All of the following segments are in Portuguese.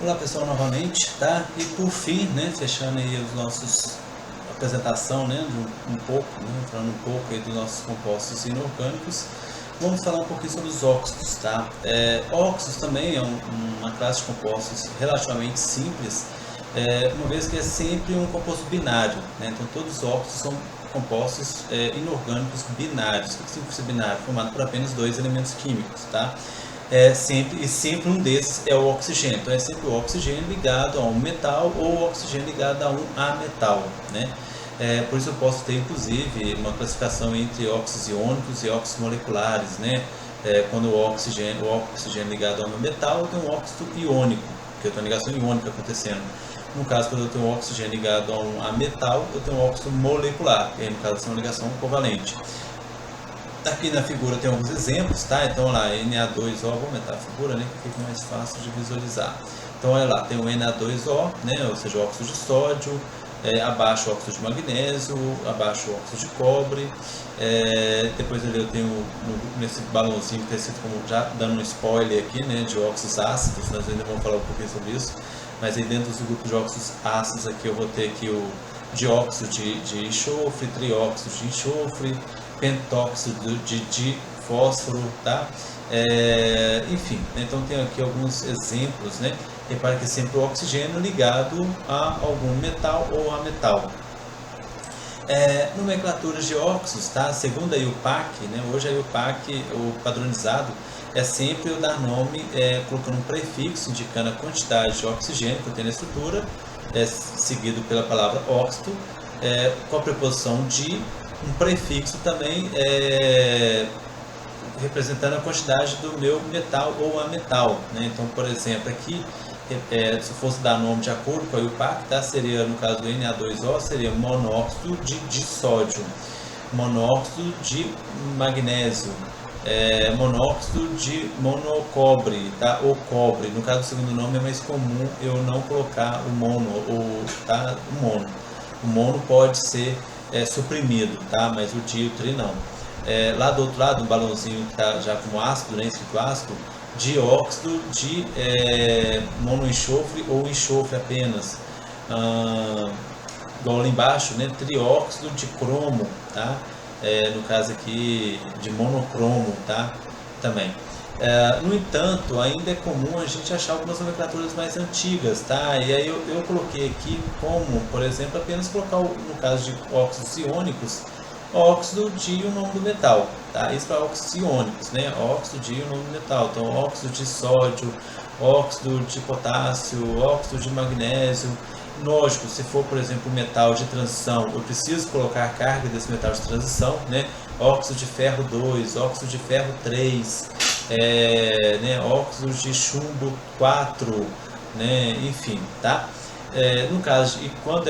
Olá pessoal, novamente, tá? E por fim, né, fechando aí os nossos apresentação, né, de um pouco, né, falando um pouco aí dos nossos compostos inorgânicos, vamos falar um pouquinho sobre os óxidos, tá? Óxidos também é uma classe de compostos relativamente simples, uma vez que é sempre um composto binário, né? Então todos os óxidos são compostos inorgânicos binários. O que significa binário? Formado por apenas dois elementos químicos, tá? Sempre um desses é o oxigênio. Então é sempre o oxigênio ligado a um metal ou o oxigênio ligado a um ametal, né? Por isso eu posso ter inclusive uma classificação entre óxidos iônicos e óxidos moleculares, né? Quando o oxigênio ligado a um metal, eu tenho um óxido iônico, que eu tenho uma ligação iônica acontecendo. No caso, quando eu tenho um oxigênio ligado a um ametal, eu tenho um óxido molecular, que no caso é uma ligação covalente. Aqui na figura tem alguns exemplos, tá? Então lá, Na2O, vou aumentar a figura, né, que fica mais fácil de visualizar. Então olha lá, tem o Na2O, né, ou seja, o óxido de sódio, abaixo o óxido de magnésio, abaixo o óxido de cobre, depois ali eu tenho nesse balãozinho que está escrito como, já dando um spoiler aqui, né, de óxidos ácidos, nós ainda vamos falar um pouquinho sobre isso, mas aí dentro do grupo de óxidos ácidos aqui eu vou ter aqui o dióxido de enxofre, trióxido de enxofre, pentóxido de fósforo, tá? Enfim, né? Então tem aqui alguns exemplos, né? Repare que é sempre o oxigênio ligado a algum metal ou a metal. Nomenclaturas de óxidos, tá? Segundo a IUPAC, né? Hoje a IUPAC, o padronizado, é sempre eu dar nome colocando um prefixo indicando a quantidade de oxigênio que eu tenho na estrutura, seguido pela palavra óxido, com a preposição de, um prefixo também representando a quantidade do meu metal ou ametal, né? Então, por exemplo, aqui, se fosse dar nome de acordo com a IUPAC, tá? Seria, no caso do Na2O, seria monóxido de sódio, monóxido de magnésio, monóxido de monocobre, tá? Ou cobre. No caso do segundo nome é mais comum eu não colocar o mono, tá? O mono pode ser suprimido, tá? Mas o di e o tri não. Lá do outro lado, um balãozinho que está já como ácido, né? Escrito ácido, dióxido de monoenxofre ou enxofre apenas. Igual lá embaixo, né? Trióxido de cromo, tá? No caso aqui de monocromo, tá? Também. No entanto, ainda é comum a gente achar algumas nomenclaturas mais antigas, tá? E aí eu coloquei aqui como, por exemplo, apenas colocar, no caso de óxidos iônicos, óxido de o nome do metal, tá? Isso para óxidos iônicos, né? Óxido de o nome do metal. Então, óxido de sódio, óxido de potássio, óxido de magnésio. Lógico, se for, por exemplo, metal de transição, eu preciso colocar a carga desse metal de transição, né? Óxido de ferro 2, óxido de ferro 3, né? Óxido de chumbo 4, né? Enfim, tá? No caso, quando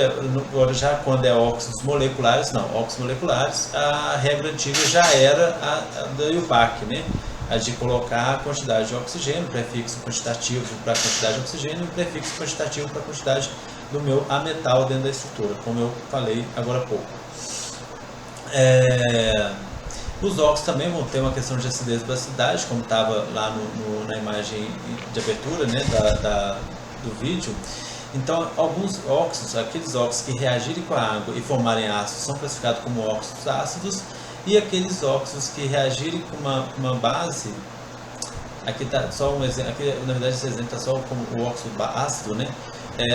é óxidos moleculares, não, óxidos moleculares, a regra antiga já era a da IUPAC, né? A de colocar a quantidade de oxigênio, prefixo quantitativo para a quantidade de oxigênio e um prefixo quantitativo para a quantidade do meu ametal dentro da estrutura, como eu falei agora há pouco. Os óxidos também vão ter uma questão de acidez e basicidade, como estava lá na imagem de abertura, né, do vídeo. Então, alguns óxidos, aqueles óxidos que reagirem com a água e formarem ácidos, são classificados como óxidos ácidos, e aqueles óxidos que reagirem com uma base, aqui está só um exemplo, aqui, na verdade esse exemplo está só como o óxido ácido, né?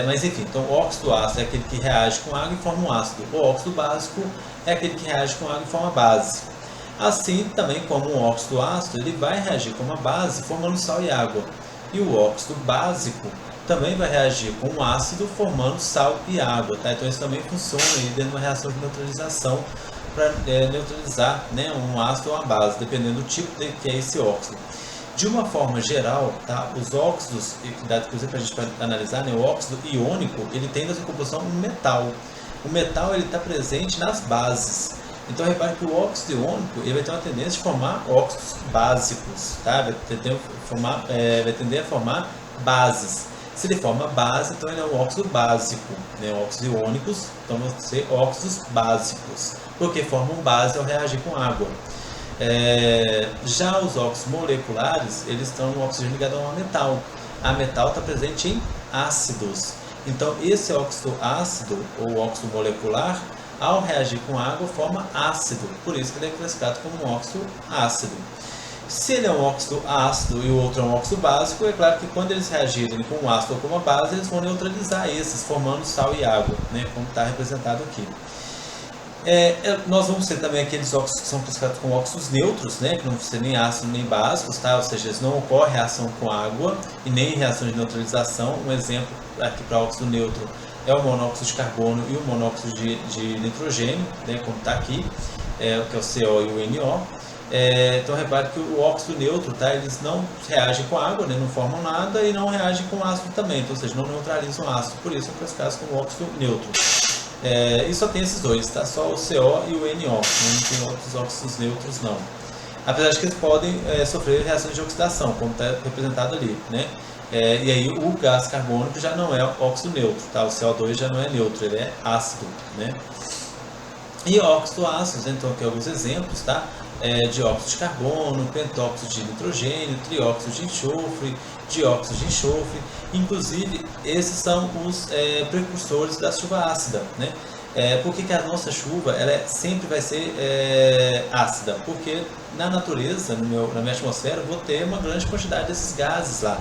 Mas enfim, então o óxido ácido é aquele que reage com água e forma um ácido. O óxido básico é aquele que reage com água e forma base. Assim, também como um óxido ácido, ele vai reagir com uma base formando sal e água. E o óxido básico também vai reagir com um ácido formando sal e água, tá? Então isso também funciona aí dentro de uma reação de neutralização para neutralizar, né, um ácido ou uma base, dependendo do tipo que é esse óxido. De uma forma geral, tá, os óxidos, que dá inclusive para a gente analisar, né, o óxido iônico, ele tem na sua composição um metal. O metal está presente nas bases. Então repare que o óxido iônico ele vai ter uma tendência de formar óxidos básicos, tá? Vai tender a formar bases. Se ele forma base, então ele é um óxido básico, né? Óxidos iônicos, então vão ser óxidos básicos, porque formam base ao reagir com água. Já os óxidos moleculares, eles estão no oxigênio ligado a um metal. A metal está presente em ácidos. Então esse óxido ácido ou óxido molecular, ao reagir com água, forma ácido, por isso que ele é classificado como um óxido ácido. Se ele é um óxido ácido e o outro é um óxido básico, é claro que quando eles reagirem com um ácido ou com uma base, eles vão neutralizar esses, formando sal e água, né, como está representado aqui. Nós vamos ter também aqueles óxidos que são classificados como óxidos neutros, né, que não vão ser nem ácidos nem básicos, tá? Ou seja, eles não ocorrem reação com água e nem reação de neutralização. Um exemplo aqui para óxido neutro é o monóxido de carbono e o monóxido de nitrogênio, né, como está aqui, que é o CO e o NO. Então repare que o óxido neutro, tá, eles não reagem com água, né, não formam nada e não reagem com ácido também, então, ou seja, não neutralizam ácido, por isso são classificados como óxido neutro. E só tem esses dois, tá? Só o CO e o NO, não tem outros óxidos neutros não. Apesar de que eles podem sofrer reações de oxidação, como está representado ali, né? E aí o gás carbônico já não é óxido neutro, tá? O CO2 já não é neutro, ele é ácido, né? E óxido ácidos, então aqui alguns exemplos, tá? Dióxido de carbono, pentóxido de nitrogênio, trióxido de enxofre, dióxido de enxofre. Inclusive, esses são os precursores da chuva ácida, né? Por que a nossa chuva sempre vai ser ácida? Porque na natureza, na minha atmosfera, eu vou ter uma grande quantidade desses gases lá.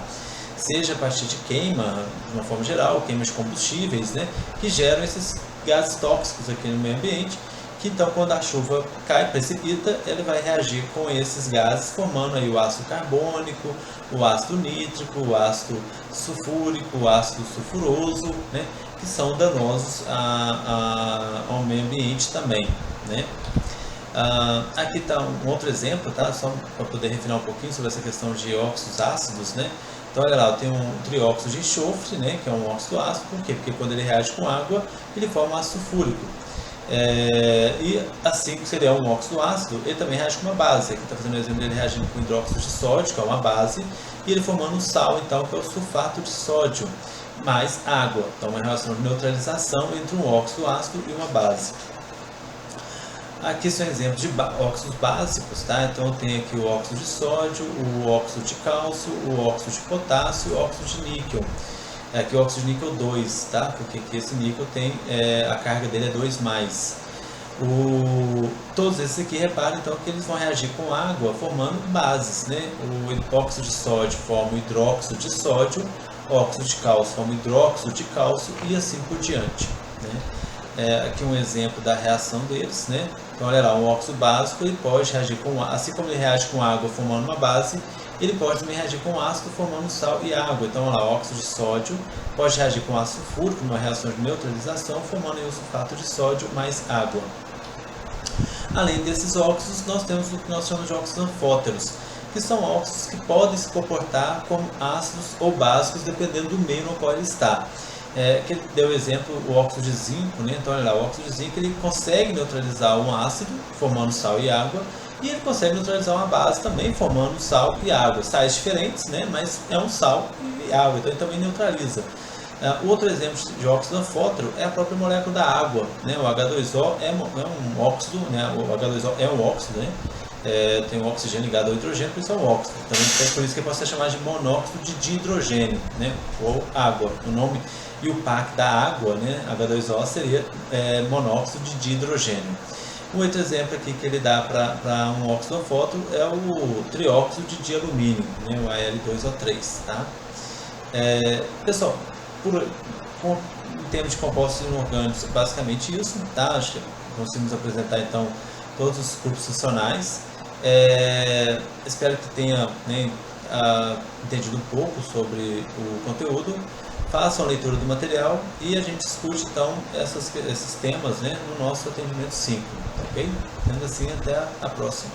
Seja a partir de queima, de uma forma geral, queima de combustíveis, né? Que geram esses gases tóxicos aqui no meio ambiente. Que então, quando a chuva cai, precipita, ele vai reagir com esses gases, formando aí o ácido carbônico, o ácido nítrico, o ácido sulfúrico, o ácido sulfuroso, né, que são danosos ao meio ambiente também, né. Aqui está um outro exemplo, tá, só para poder refinar um pouquinho sobre essa questão de óxidos ácidos, né. Então, olha lá, tem um trióxido de enxofre, né, que é um óxido ácido. Por quê? Porque quando ele reage com água, ele forma ácido sulfúrico. E assim que seria um óxido ácido, ele também reage com uma base. Aqui está fazendo o exemplo dele reagindo com hidróxido de sódio, que é uma base, e ele formando um sal, então, que é o sulfato de sódio, mais água. Então, uma relação de neutralização entre um óxido ácido e uma base. Aqui são exemplos de óxidos básicos, tá? Então, tem aqui o óxido de sódio, o óxido de cálcio, o óxido de potássio e o óxido de níquel. Aqui o óxido de níquel 2, tá? Porque aqui esse níquel tem, a carga dele é 2+. Todos esses aqui, reparem então que eles vão reagir com água formando bases, né? O óxido de sódio forma o hidróxido de sódio, o óxido de cálcio forma o hidróxido de cálcio e assim por diante, né? Aqui um exemplo da reação deles, né? Então olha lá, um óxido básico ele pode reagir com, assim como ele reage com água formando uma base, ele pode também reagir com ácido formando sal e água. Então, olha lá, o óxido de sódio pode reagir com ácido sulfúrico numa reação de neutralização, formando aí o sulfato de sódio mais água. Além desses óxidos, nós temos o que nós chamamos de óxidos anfóteros, que são óxidos que podem se comportar como ácidos ou básicos, dependendo do meio no qual ele está. Que ele deu o exemplo, o óxido de zinco, né? Então, olha lá, o óxido de zinco ele consegue neutralizar um ácido, formando sal e água, e ele consegue neutralizar uma base também, formando sal e água. Sais diferentes, né? Mas é um sal e água, então ele também neutraliza. Outro exemplo de óxido anfótero é a própria molécula da água, né? O H2O é um óxido, né? O H2O é um óxido, né? Tem um oxigênio ligado ao hidrogênio, por isso é um óxido. Também é por isso que pode ser chamado de monóxido de dihidrogênio, né? Ou água. O nome e o PAC da água, né? H2O seria monóxido de dihidrogênio. Um outro exemplo aqui que ele dá para um óxido anfótero é o trióxido de dialumínio, né? O Al2O3, tá? Pessoal, em termos de compostos inorgânicos, basicamente isso, tá? Acho que conseguimos apresentar então todos os grupos funcionais. Espero que tenha, né, entendido um pouco sobre o conteúdo. Façam a leitura do material e a gente discute então esses temas, né, no nosso atendimento 5, ok? Sendo assim, até a próxima.